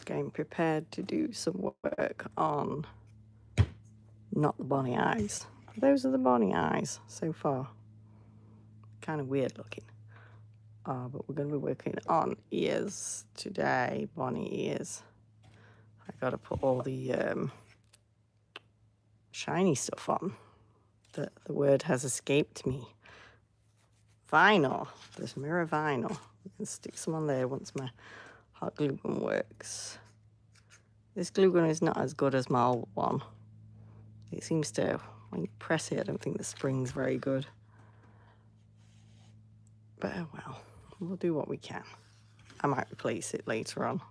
getting prepared to do some work on not the bunny eyes. Those are the bunny eyes so far. Kind of weird looking. But we're going to be working on ears today, bunny ears. I got to put all the shiny stuff on. The word has escaped me. Vinyl. There's mirror vinyl. We can stick some on there once my hot glue gun works. This glue gun is not as good as my old one. It seems to, when you press it, I don't think the spring's very good. But oh well, we'll do what we can. I might replace it later on.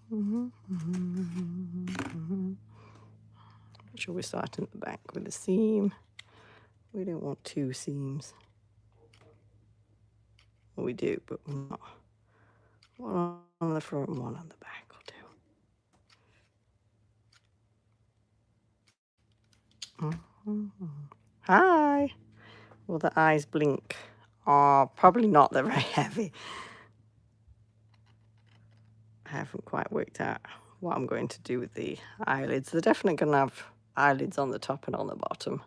Make sure we're starting at the back with a seam. We don't want two seams. Well, we do, but we're not. One on the front and one on the back will do. Hi. Will the eyes blink? Oh, probably not. They're very heavy. I haven't quite worked out what I'm going to do with the eyelids. They're definitely going to have eyelids on the top and on the bottom.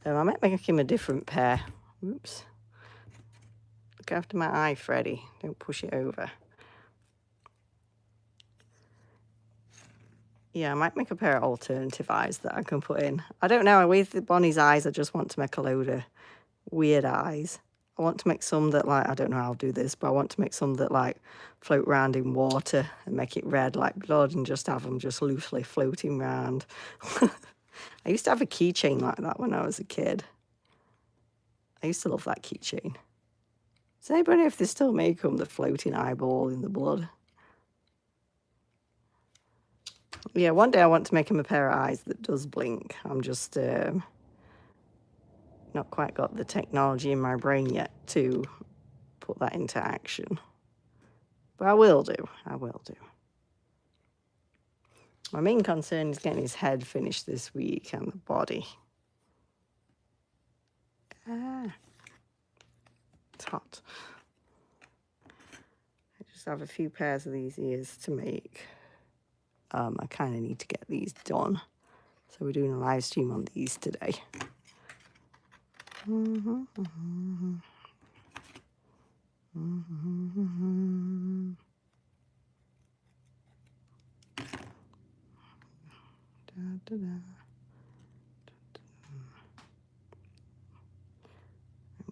I might make him a different pair. Oops. Look after my eye, Freddy. Don't push it over. Yeah, I might make a pair of alternative eyes that I can put in. I don't know. With the Bonnie's eyes, I just want to make a load of weird eyes. I want to make some that, like, I don't know how I'll do this, but I want to make some that, like, float around in water and make it red like blood and just have them just loosely floating around. I used to have a keychain like that when I was a kid. I used to love that keychain. Does anybody know if they still make them, the floating eyeball in the blood? Yeah, one day I want to make him a pair of eyes that does blink. I'm just not quite got the technology in my brain yet to put that into action. But I will do. I will do. My main concern is getting his head finished this week and the body. It's hot. I just have a few pairs of these ears to make. I kind of need to get these done. So we're doing a live stream on these today. I'm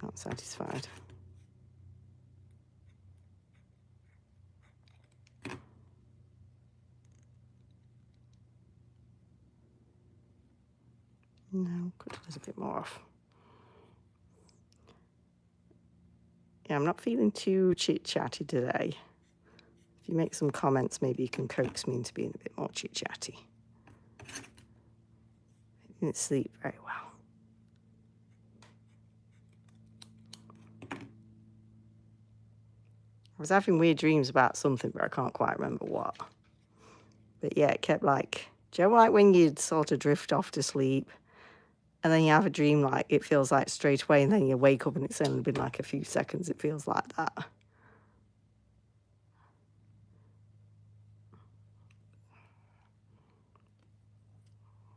not satisfied. No, could do a bit more off. Yeah, I'm not feeling too chit-chatty today. If you make some comments, maybe you can coax me into being a bit more chit-chatty. I didn't sleep very well. I was having weird dreams about something, but I can't quite remember what. But yeah, it kept like, do you know like when you'd sort of drift off to sleep and then you have a dream like it feels like straight away and then you wake up and it's only been like a few seconds, it feels like that.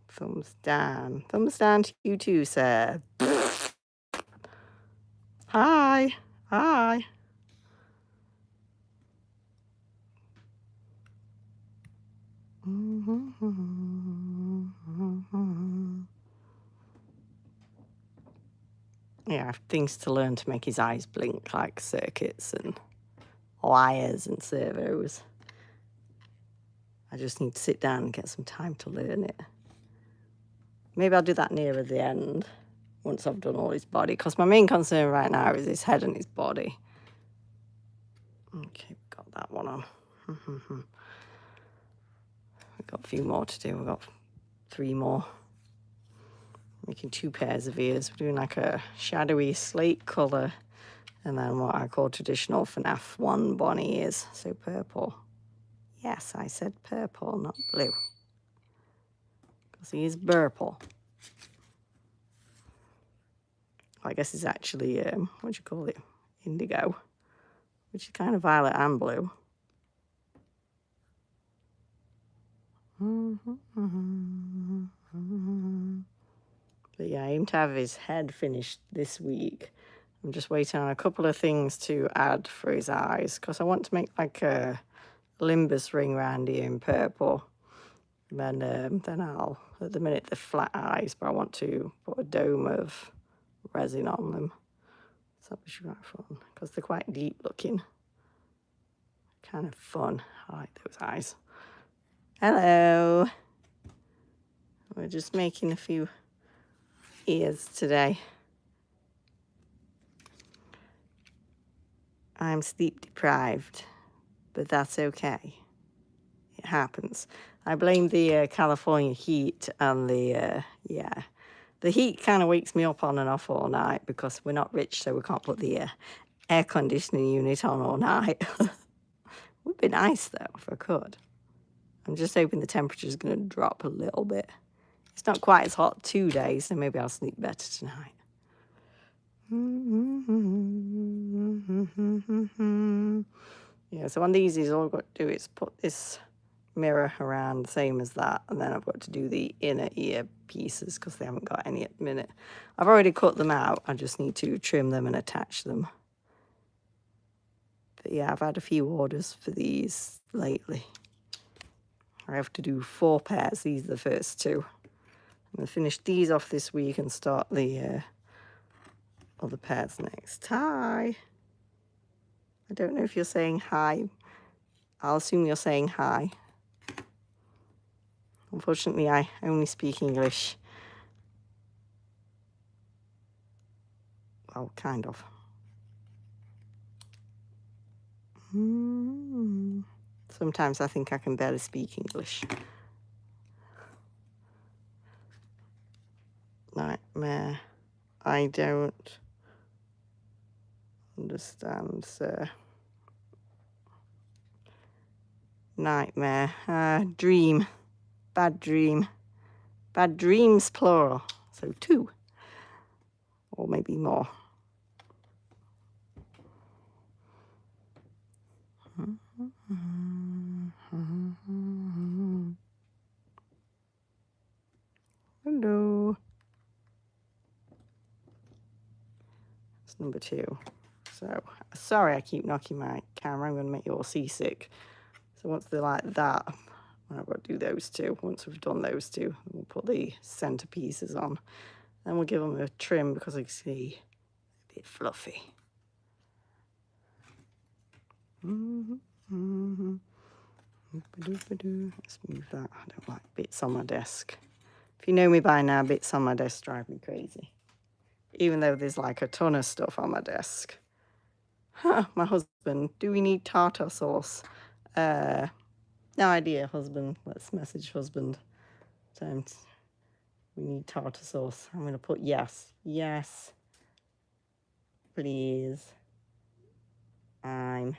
Thumbs down. Thumbs down to you too, sir. Hi. Hi. Yeah, I have things to learn to make his eyes blink, like circuits and wires and servos. I just need to sit down and get some time to learn it. Maybe I'll do that nearer the end, once I've done all his body, because my main concern right now is his head and his body. Okay, got that one on. We've got a few more to do. We've got 3 more. Making 2 pairs of ears. We're doing like a shadowy slate colour and then what I call traditional FNAF 1 Bonnie ears. So purple. Yes, I said purple, not blue. Because he is purple. I guess it's actually, what do you call it? Indigo. Which is kind of violet and blue. But yeah, I aim to have his head finished this week. I'm just waiting on a couple of things to add for his eyes because I want to make like a limbus ring around here in purple. And then I'll, at the minute, they're flat eyes, but I want to put a dome of resin on them. So that'll be quite fun because they're quite deep looking. Kind of fun. I like those eyes. Hello. We're just making a few ears today. I'm sleep deprived, but that's okay. It happens. I blame the California heat and the heat kind of wakes me up on and off all night because we're not rich, so we can't put the air conditioning unit on all night. Would be nice though if I could. I'm just hoping the temperature's going to drop a little bit. It's not quite as hot today, so maybe I'll sleep better tonight. Yeah, so on these, all I've got to do is put this mirror around the same as that, and then I've got to do the inner ear pieces because they haven't got any at the minute. I've already cut them out. I just need to trim them and attach them. But yeah, I've had a few orders for these lately. I have to do 4 pairs. These are the first 2. I'm going to finish these off this week and start the other pairs next. Hi. I don't know if you're saying hi. I'll assume you're saying hi. Unfortunately, I only speak English. Well, kind of. Sometimes I think I can barely speak English. Nightmare. I don't understand, sir. Nightmare. Dream. Bad dream. Bad dreams, plural. So 2. Or maybe more. Hello. That's number 2. So, sorry I keep knocking my camera. I'm going to make you all seasick. So once they're like that, I've got to do those 2. Once we've done those 2, we'll put the centre pieces on. Then we'll give them a trim because you can see a bit fluffy. Let's move that. I don't like bits on my desk. If you know me by now, bits on my desk drive me crazy. Even though there's like a ton of stuff on my desk. My husband, do we need tartar sauce? No idea, husband. Let's message husband. We need tartar sauce. I'm going to put yes. Yes. Please. I'm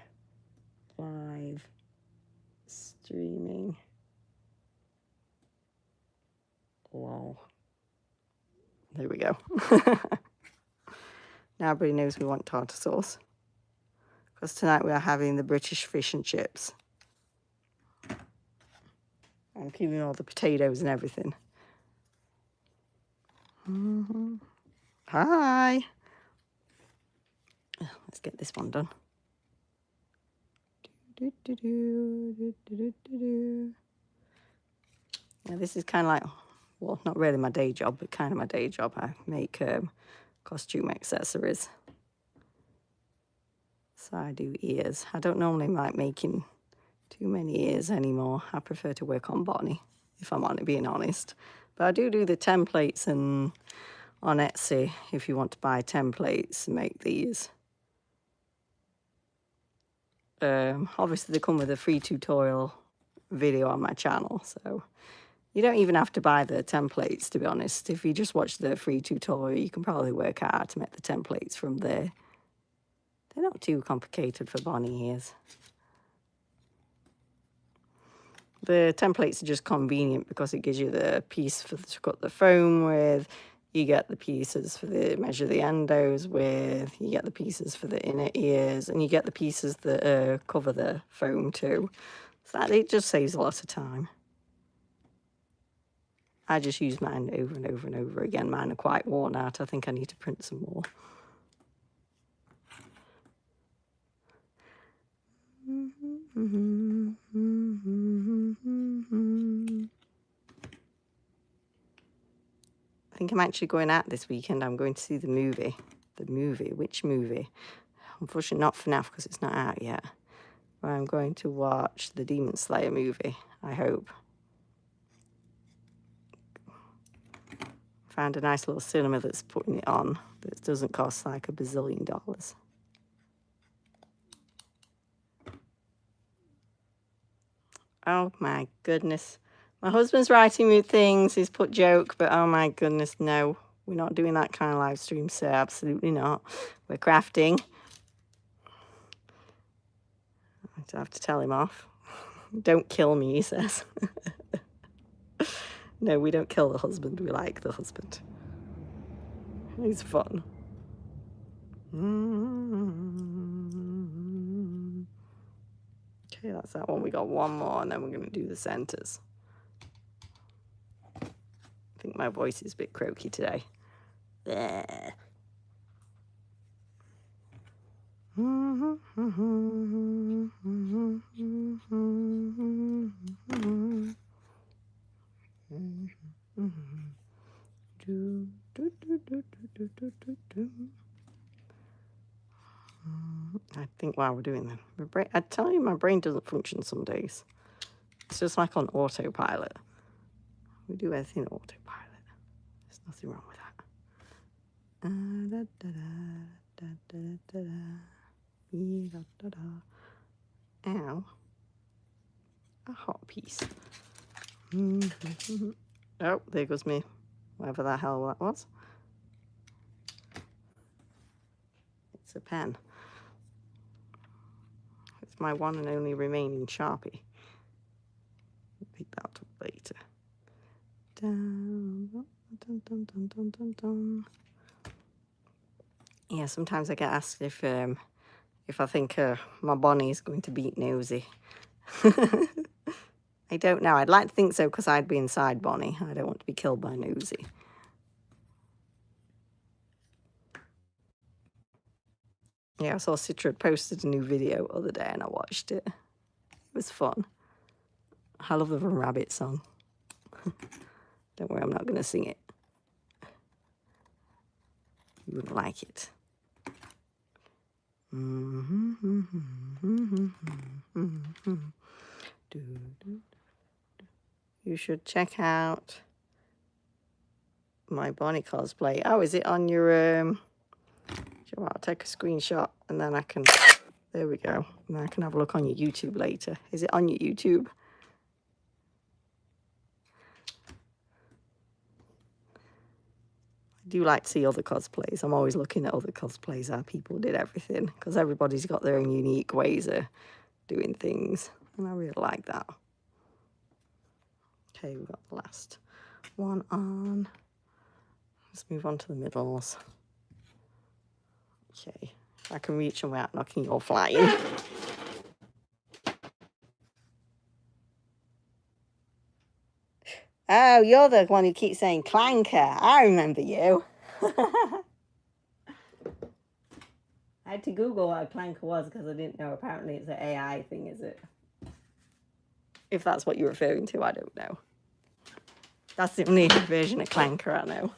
live streaming. Lol. There we go. Now everybody knows we want tartar sauce. Because tonight we are having the British fish and chips. I'm peeling all the potatoes and everything. Hi. Let's get this one done. Now this is kind of like, well, not really my day job, but kind of my day job. I make costume accessories. So I do ears. I don't normally like making too many ears anymore. I prefer to work on Bonnie, if I'm being honest. But I do the templates and on Etsy if you want to buy templates and make these. Obviously they come with a free tutorial video on my channel, so you don't even have to buy the templates, to be honest. If you just watch the free tutorial, you can probably work out how to make the templates from there. They're not too complicated for Bonnie ears. The templates are just convenient because it gives you the piece to cut the foam with. You get the pieces for the measure the endos with. You get the pieces for the inner ears, and you get the pieces that cover the foam too. So that it just saves a lot of time. I just use mine over and over and over again. Mine are quite worn out. I think I need to print some more. I think I'm actually going out this weekend. I'm going to see the movie. The movie? Which movie? Unfortunately not FNAF because it's not out yet. But I'm going to watch the Demon Slayer movie, I hope. Found a nice little cinema that's putting it on that doesn't cost like $1 bazillion. Oh my goodness. My husband's writing me things. He's put joke, but oh my goodness, no. We're not doing that kind of live stream, sir. Absolutely not. We're crafting. I have to tell him off. Don't kill me, he says. No, we don't kill the husband. We like the husband. He's fun. Okay, that's that one. We got one more, and then we're going to do the centers. I think my voice is a bit croaky today. There. I think while we're doing that, I tell you, my brain doesn't function some days. It's just like on autopilot. We do everything autopilot. There's nothing wrong with that. Ow. A hot piece. Oh, there goes me. Whatever the hell that was. It's a pen. It's my one and only remaining Sharpie. Pick that up later. Yeah, sometimes I get asked if I think my Bonnie is going to beat Nosy. I don't know. I'd like to think so because I'd be inside Bonnie. I don't want to be killed by Nosy. Yeah, I saw Citra posted a new video the other day and I watched it. It was fun. I love the Rabbit song. Don't worry, I'm not going to sing it. You wouldn't like it. You should check out my Bonnie cosplay. Oh, is it on your... I'll take a screenshot and then I can... There we go. And then I can have a look on your YouTube later. Is it on your YouTube? I do like to see other cosplays. I'm always looking at other cosplays, how people did everything, because everybody's got their own unique ways of doing things, and I really like that. Okay, we've got the last one on. Let's move on to the middles. Okay, if I can reach them without knocking or flying. Oh, you're the one who keeps saying clanker. I remember you. I had to Google what a clanker was because I didn't know. Apparently it's an AI thing, is it? If that's what you're referring to, I don't know. That's the only version of clanker I know.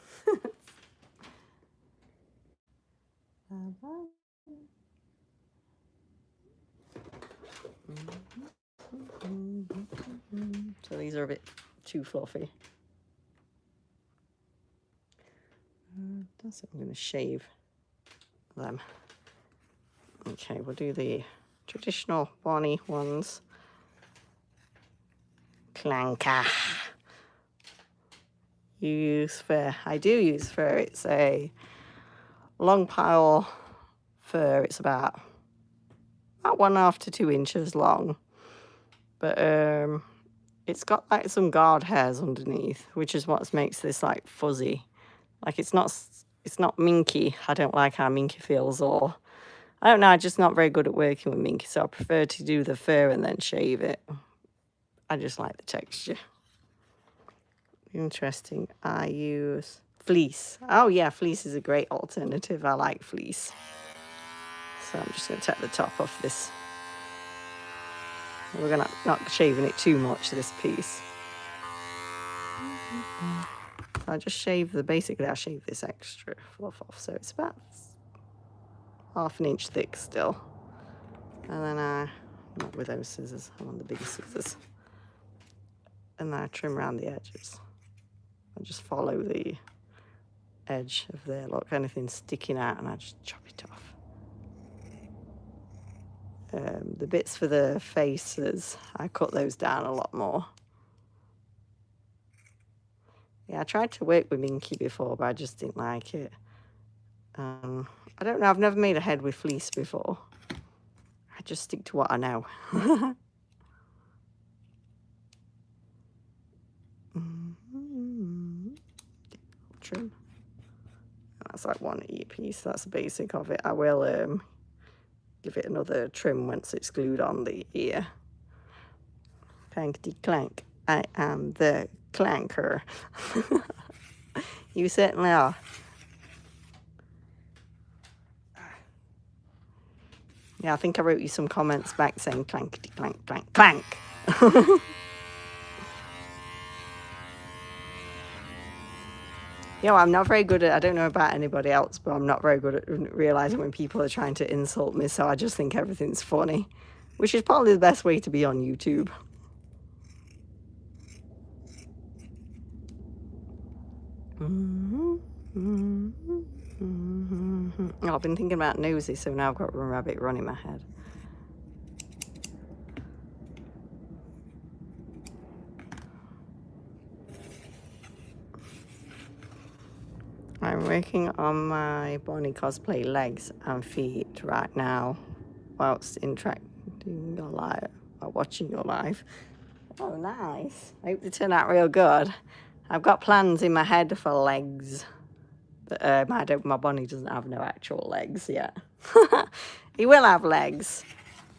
So these are a bit too fluffy. I'm going to shave them. Okay, we'll do the traditional Bonnie ones. Clanker. You use fur. I do use fur. It's a long pile fur. It's about 1.5 to 2 inches long. But it's got like some guard hairs underneath, which is what makes this like fuzzy. Like it's not minky. I don't like how minky feels, or I don't know, I'm just not very good at working with minky, so I prefer to do the fur and then shave it. I just like the texture. Interesting. I use fleece. Oh yeah, fleece is a great alternative. I like fleece. So I'm just going to take the top off this. We're going to not shaving it too much, this piece. So I just shave basically I shave this extra fluff off. So it's about ½ an inch thick still. And then not with those scissors, I want the bigger scissors. And then I trim around the edges. I just follow the edge of there. Look, anything sticking out, and I just chop it off. The bits for the faces, I cut those down a lot more. Yeah, I tried to work with Minky before, but I just didn't like it. I don't know, I've never made a head with fleece before. I just stick to what I know. Trim. That's like one earpiece, that's the basic of it. I will give it another trim once it's glued on the ear. Clankety clank, I am the clanker. You certainly are. Yeah, I think I wrote you some comments back saying clankety clank, clank, clank. You know, I'm not very good at, I don't know about anybody else, but I'm not very good at realizing when people are trying to insult me, so I just think everything's funny, which is probably the best way to be on YouTube. Oh, I've been thinking about nosy, so now I've got a rabbit run in my head. I'm working on my Bonnie cosplay legs and feet right now whilst interacting your live, or watching your live. Oh, nice. I hope they turn out real good. I've got plans in my head for legs. But my Bonnie doesn't have no actual legs yet. He will have legs.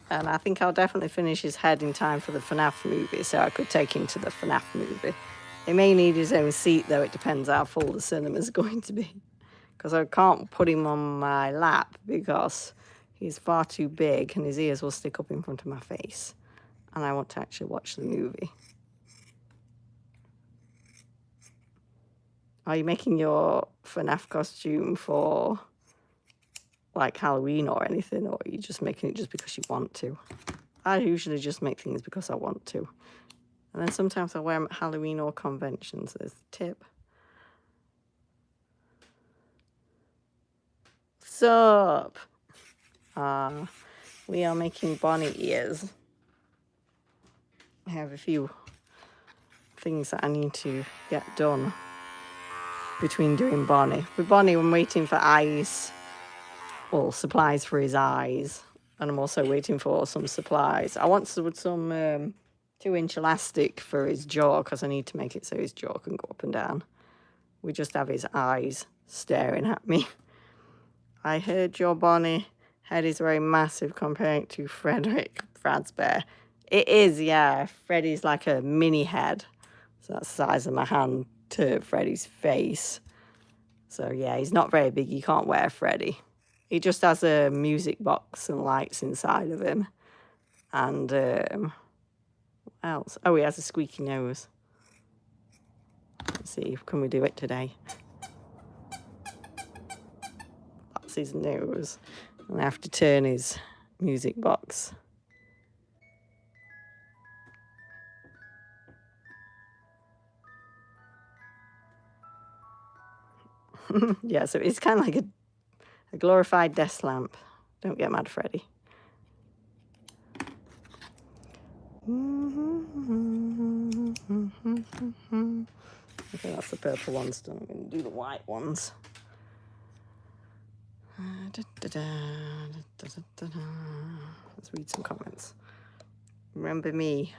And I think I'll definitely finish his head in time for the FNAF movie, so I could take him to the FNAF movie. He may need his own seat, though. It depends how full the cinema's going to be. Because I can't put him on my lap because he's far too big and his ears will stick up in front of my face. And I want to actually watch the movie. Are you making your FNAF costume for, like, Halloween or anything? Or are you just making it just because you want to? I usually just make things because I want to. And then sometimes I wear them at Halloween or conventions. There's the tip. What's up? We are making Bonnie ears. I have a few things that I need to get done between doing Bonnie. With Bonnie, I'm waiting for eyes, well, supplies for his eyes. And I'm also waiting for some supplies. I want some 2-inch elastic for his jaw because I need to make it so his jaw can go up and down. We just have his eyes staring at me. I heard your Bonnie head is very massive comparing to Frederick Fazbear. It is, yeah. Freddy's like a mini head. So that's the size of my hand to Freddy's face. So yeah, he's not very big. You can't wear Freddy. He just has a music box and lights inside of him. And what else? Oh, he has a squeaky nose. Let's see, can we do it today? That's his nose. And I have to turn his music box. Yeah, so it's kind of like a glorified desk lamp. Don't get mad, Freddy. Okay, that's the purple ones done. I'm going to do the white ones. Let's read some comments. Remember me.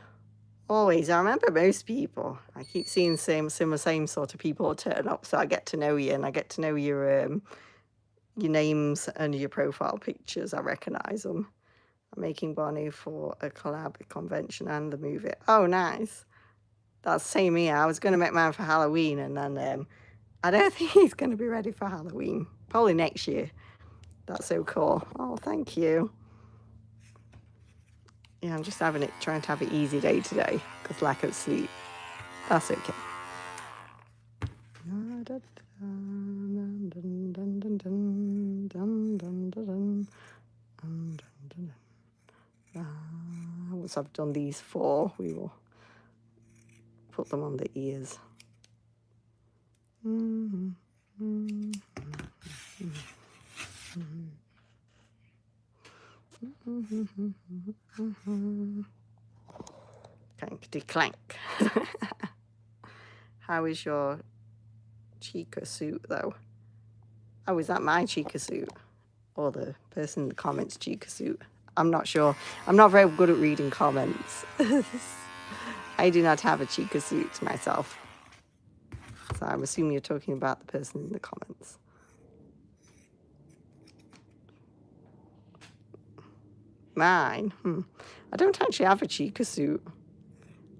Always. I remember most people. I keep seeing same sort of people turn up, so I get to know you, and I get to know your names and your profile pictures. I recognise them. I'm making Bonnie for a collab convention and the movie. Oh, nice. That's same here. I was going to make mine for Halloween, and then I don't think he's going to be ready for Halloween. Probably next year. That's so cool. Oh, thank you. Yeah, I'm just trying to have an easy day today because lack of sleep. That's okay. Once I've done these 4, we will put them on the ears. Clankety clank. How is your Chica suit though? Oh, is that my Chica suit? Or the person in the comments Chica suit? I'm not sure. I'm not very good at reading comments. I do not have a Chica suit myself. So I'm assuming you're talking about the person in the comments. Mine? I don't actually have a Chica suit.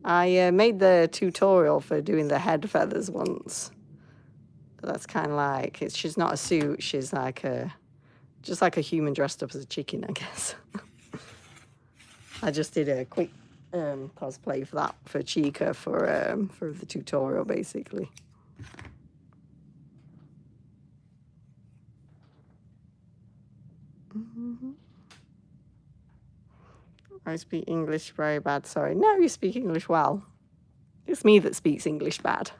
I made the tutorial for doing the head feathers once. That's kind of like, she's not a suit, she's like just like a human dressed up as a chicken, I guess. I just did a quick cosplay for that, for Chica, for the tutorial, basically. I speak English very bad, sorry. No, you speak English well. It's me that speaks English bad.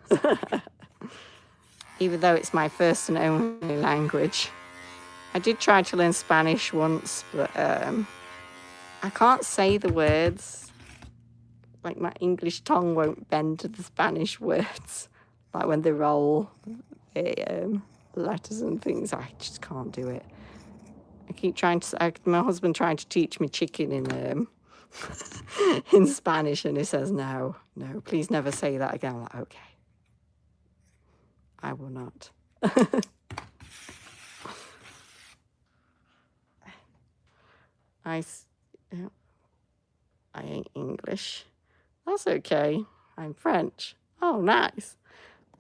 Even though it's my first and only language. I did try to learn Spanish once, but I can't say the words. Like, my English tongue won't bend to the Spanish words. Like when they roll the letters and things, I just can't do it. I keep trying to, my husband trying to teach me chicken in in Spanish, and he says, no, please never say that again. I'm like, okay, I will not. I ain't English. That's okay. I'm French. Oh, nice.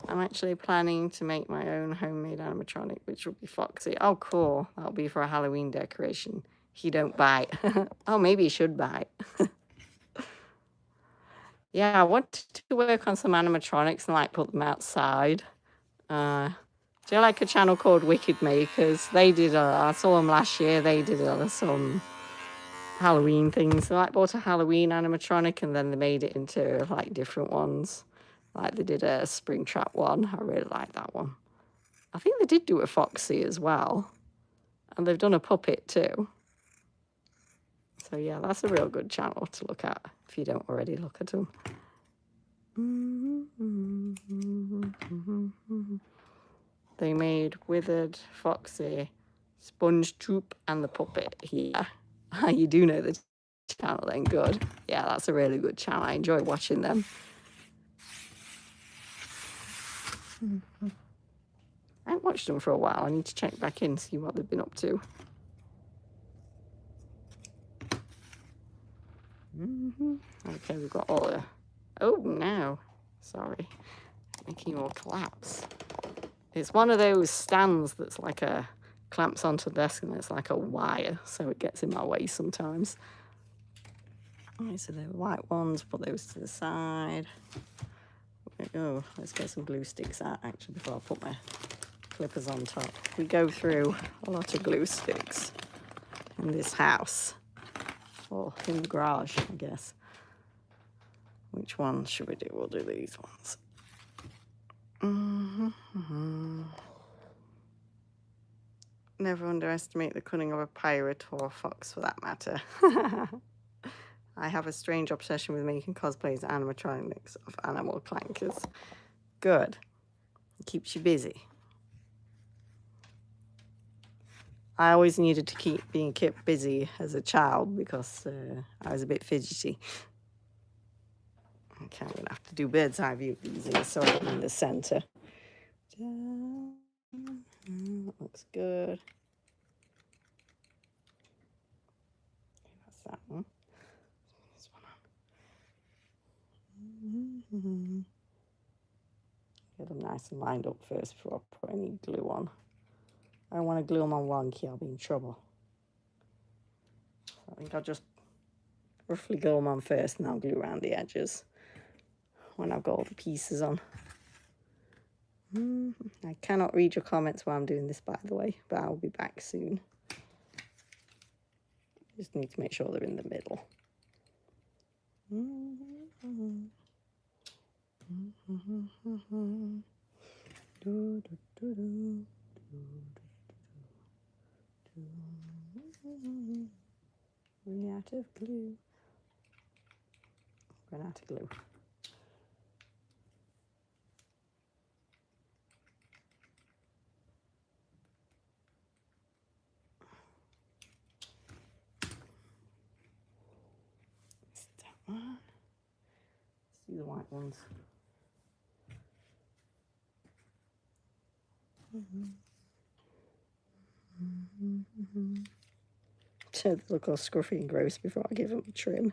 I'm actually planning to make my own homemade animatronic, which will be Foxy. Oh, cool. That'll be for a Halloween decoration. He don't bite. Oh, maybe he should bite. Yeah, I wanted to work on some animatronics and like put them outside. Do you like a channel called Wicked Makers? They did, I saw them last year. They did some Halloween things. They like bought a Halloween animatronic and then they made it into like different ones. Like they did a Springtrap one. I really like that one. I think they did do a Foxy as well. And they've done a puppet too. So yeah, that's a real good channel to look at if you don't already look at them. They made Withered, Foxy, Sponge Troop, and the puppet here. You do know the channel then, good. Yeah, that's a really good channel. I enjoy watching them. I haven't watched them for a while. I need to check back in, see what they've been up to. Okay, we've got all the... Oh, no. Sorry. Making you all collapse. It's one of those stands that's like a... clamps onto the desk and it's like a wire, so it gets in my way sometimes. Alright, so the white ones, put those to the side. Oh, let's get some glue sticks out actually before I put my clippers on top. We go through a lot of glue sticks in this house, or in the garage, I guess. Which ones should we do? We'll do these ones. Never underestimate the cunning of a pirate or a fox for that matter. I have a strange obsession with making cosplays and animatronics of animal clankers. Good. It keeps you busy. I always needed to keep being kept busy as a child because I was a bit fidgety. Okay, I'm going to have to do bird's eye view of these so I'm in the center. That looks good. That's that one. This one on. Get them nice and lined up first before I put any glue on. I don't want to glue them on wonky, I'll be in trouble. So I think I'll just roughly glue them on first and I'll glue around the edges when I've got all the pieces on. I cannot read your comments while I'm doing this, by the way, but I'll be back soon. Just need to make sure they're in the middle. Running out of glue. Run out of glue. Let's do the white ones. So they look all scruffy and gross before I give them a trim.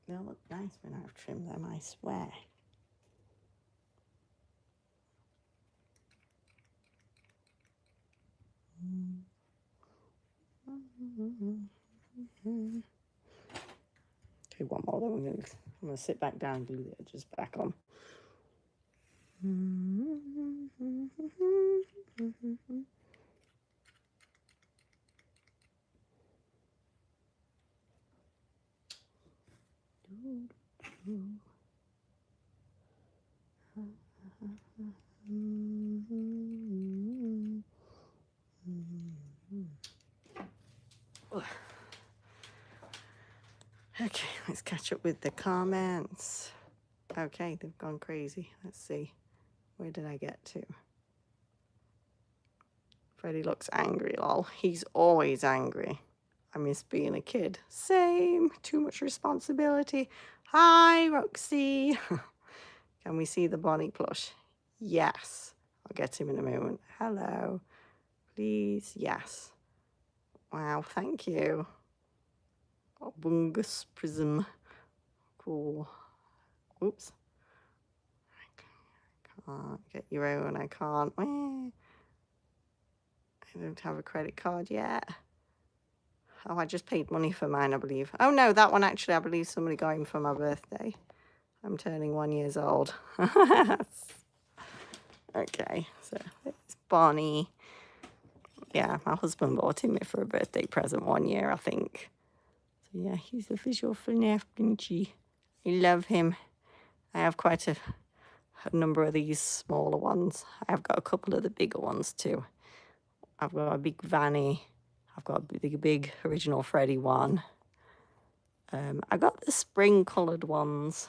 They'll look nice when I've trimmed them, I swear. Okay, one more, then I'm going to sit back down and glue the edges back on. Okay, let's catch up with the comments. Okay, they've gone crazy. Let's see. Where did I get to? Freddie looks angry, lol. He's always angry. I miss being a kid. Same. Too much responsibility. Hi, Roxy. Can we see the Bonnie plush? Yes. I'll get him in a moment. Hello. Please. Yes. Wow, thank you. Oh, Bungus Prism. Cool. Oops. I can't get your own. I can't. I don't have a credit card yet. Oh, I just paid money for mine, I believe. Oh, no, that one actually, I believe somebody got him for my birthday. I'm turning 1 year old. Okay, so it's Bonnie. Yeah, my husband bought him for a birthday present 1 year, I think. So yeah, he's a visual FNAF Grinchy. I love him. I have quite a number of these smaller ones. I've got a couple of the bigger ones too. I've got a big Vanny. I've got the big original Freddy one. I got the spring coloured ones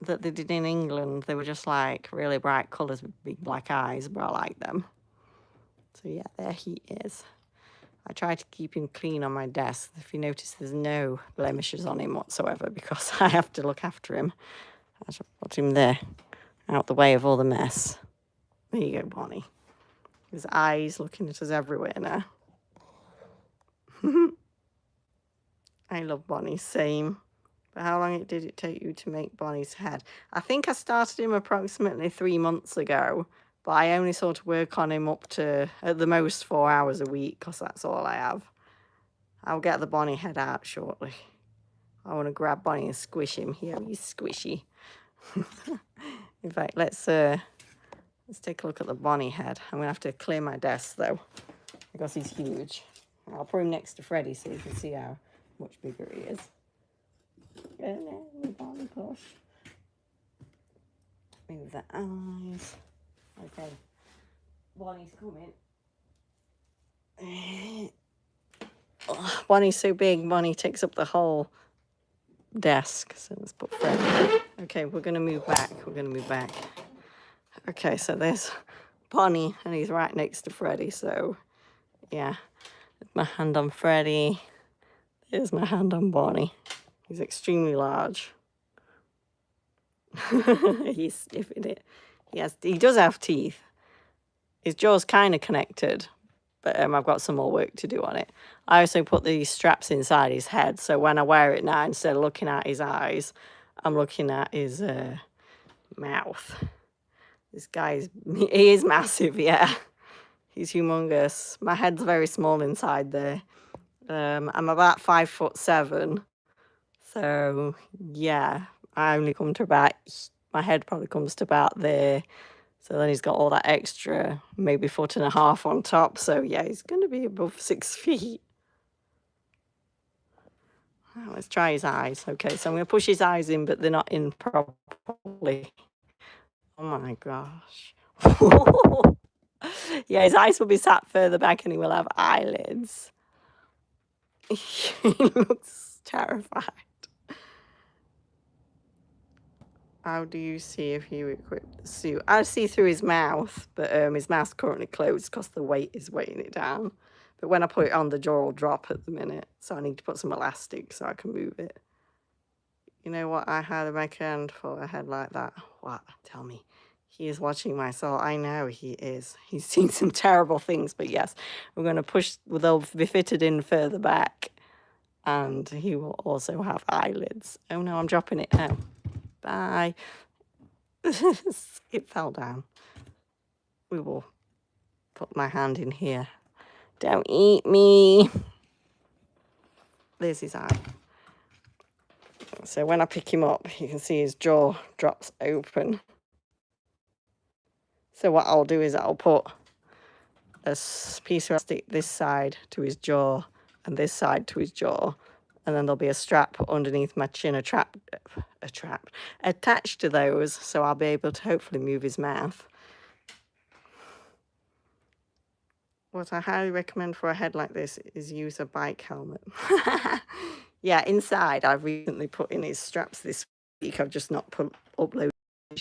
that they did in England. They were just like really bright colours with big black eyes, but I like them. So yeah, there he is. I try to keep him clean on my desk. If you notice, there's no blemishes on him whatsoever because I have to look after him. I should put him there, out the way of all the mess. There you go, Bonnie. His eyes looking at us everywhere now. I love Bonnie, same. But how long did it take you to make Bonnie's head? I think I started him approximately 3 months ago, but I only sort of work on him up to, at the most, 4 hours a week, because that's all I have. I'll get the Bonnie head out shortly. I want to grab Bonnie and squish him. Here, he's squishy. In fact, let's take a look at the Bonnie head. I'm going to have to clear my desk, though, because he's huge. I'll put him next to Freddy so you can see how much bigger he is. Bonnie plush. Move the eyes. Okay. Bonnie's coming. Oh, Bonnie's so big, Bonnie takes up the whole desk. So let's put Freddy. Okay, we're going to move back. Okay, so there's Bonnie, and he's right next to Freddy. So, yeah. My hand on Freddy. There's my hand on Bonnie. He's extremely large. He's sniffing it. He does have teeth. His jaw's kind of connected, but I've got some more work to do on it. I also put these straps inside his head, so when I wear it now, instead of looking at his eyes, I'm looking at his mouth. This guy he is massive, yeah. He's humongous. My head's very small inside there. I'm about 5'7", so yeah, I only come to about, my head probably comes to about there. So then he's got all that extra, maybe 1.5 on top. So yeah, he's going to be above 6 feet. Let's try his eyes. Okay, so I'm going to push his eyes in, but they're not in properly. Oh my gosh. Yeah, his eyes will be sat further back and he will have eyelids. He looks terrified. How do you see if you equip the suit? I see through his mouth, but his mouth's currently closed because the weight is weighing it down. But when I put it on, the jaw will drop at the minute. So I need to put some elastic so I can move it. You know what I highly recommend for a head like that? What? Tell me. He is watching my soul. I know he is. He's seen some terrible things, but yes, we're going to push, they'll be fitted in further back. And he will also have eyelids. Oh no, I'm dropping it now. Bye. It fell down. We will put my hand in here. Don't eat me. There's his eye. So when I pick him up, you can see his jaw drops open. So what I'll do is I'll put a piece of elastic this side to his jaw and this side to his jaw. And then there'll be a strap underneath my chin, a trap attached to those, so I'll be able to hopefully move his mouth. What I highly recommend for a head like this is use a bike helmet. Yeah, inside I've recently put in his straps this week. I've just not uploaded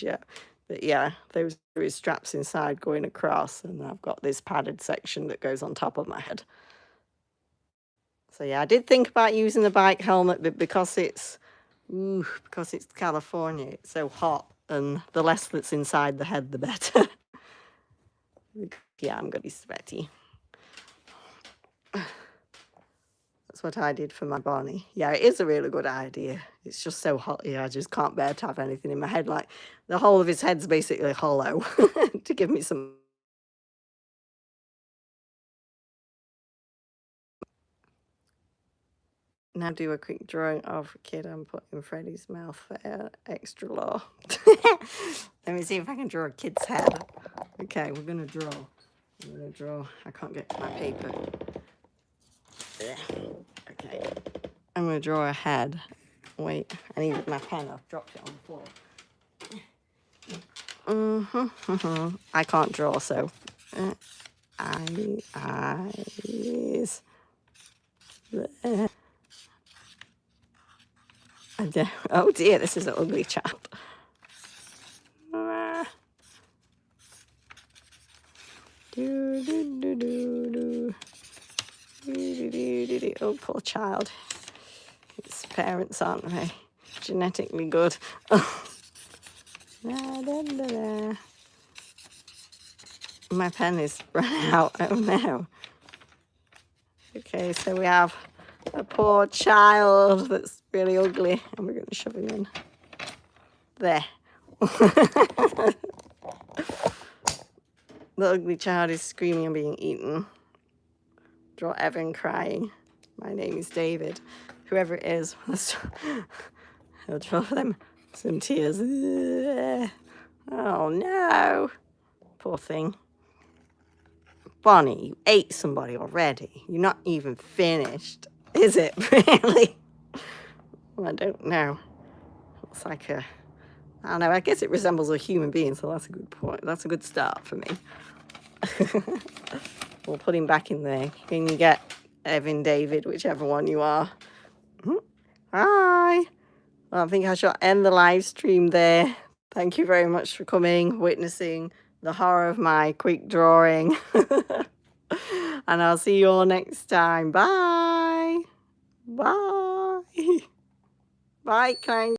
yet. But yeah, those are his straps inside going across, and I've got this padded section that goes on top of my head. So yeah, I did think about using the bike helmet, but because it's California, it's so hot, and the less that's inside the head, the better. Yeah, I'm gonna be sweaty. That's what I did for my Bonnie. Yeah, it is a really good idea. It's just so hot here, I just can't bear to have anything in my head. Like, the whole of his head's basically hollow to give me some. Now do a quick drawing of a kid and put in Freddie's mouth for extra law. Let me see if I can draw a kid's head. Okay, we're going to draw. I'm going to draw. I can't get to my paper. Okay. I'm going to draw a head. Wait, I need my pen. I've dropped it on the floor. I can't draw, so. Eyes. There. Oh dear, this is an ugly child. Oh, poor child. His parents aren't very genetically good. My pen is run out. Oh no. Okay, so we have a poor child that's really ugly, and we're going to shove him in there. The ugly child is screaming and being eaten. Draw Evan crying. My name is David. Whoever it is, I'll draw them some tears. Oh no, poor thing. Bonnie, you ate somebody already. You're not even finished. Is it really? Well, I don't know. Looks like I don't know. I guess it resembles a human being, so that's a good point. That's a good start for me. We'll put him back in there. Can you get Evan, David, whichever one you are? Hi. Well, I think I shall end the live stream there. Thank you very much for coming, witnessing the horror of my quick drawing. And I'll see you all next time. Bye. Bye. Bye, kind.